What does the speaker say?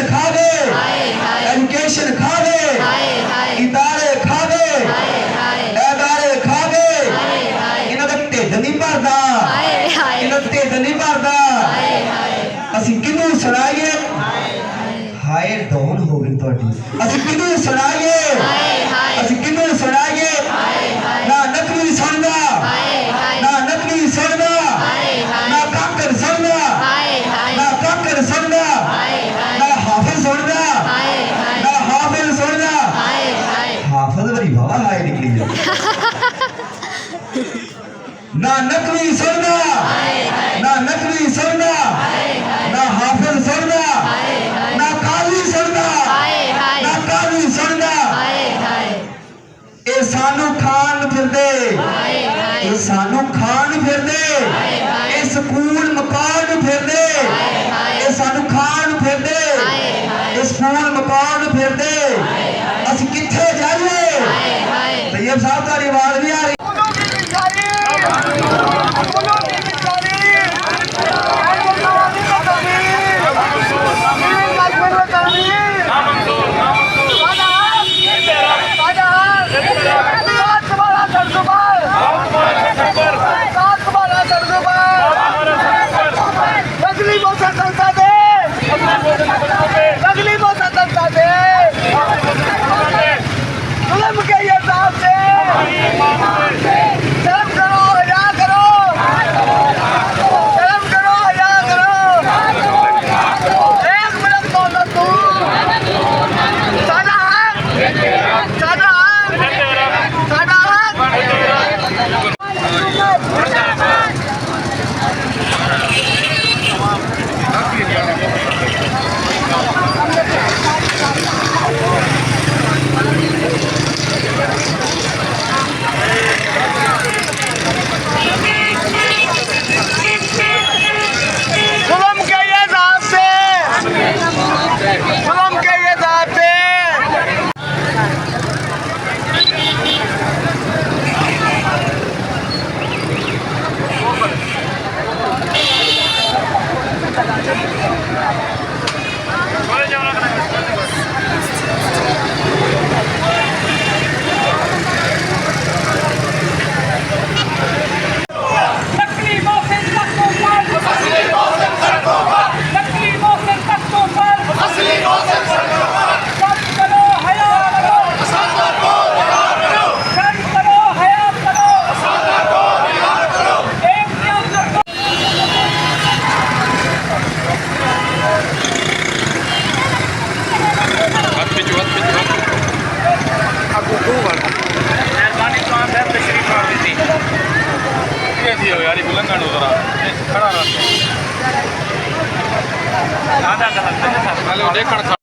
खा गए, एजुकेशन खा गए, इदारे खा गए, इदारे खा गए, इन्हां दा ढिड नहीं भरदा, इन्हां दा ढिड नहीं भरदा। असीं किनू सुनाइए, हाय डॉन हो गई तुहाडी। असीं किनू सुनाइए, असीं किनू सुनाइए। ना नकली सुनदा, ना नकली सुनदा, ना काकर सुनदा, ना काकर सुनदा, ना हाफिज सुनदा, ना हाफिज सुनदा। हाफिज बड़ी बाबा हाय निकली है। ना नकली सुनदा, ना नकली सुनदा, ना हाफिज सुनदा, ना काजी सुनदा, ना काजी सुनदा। ये सानू खान फिरदे, ये सानू खान फिरदे, ये स्कूल मकान फिरदे, ये सानू खान फिरदे, ये स्कूल मकान फिरदे। असीं कित्थे जाइए? तैयब साहब तारी आवाज नहीं आ रही। खड़ा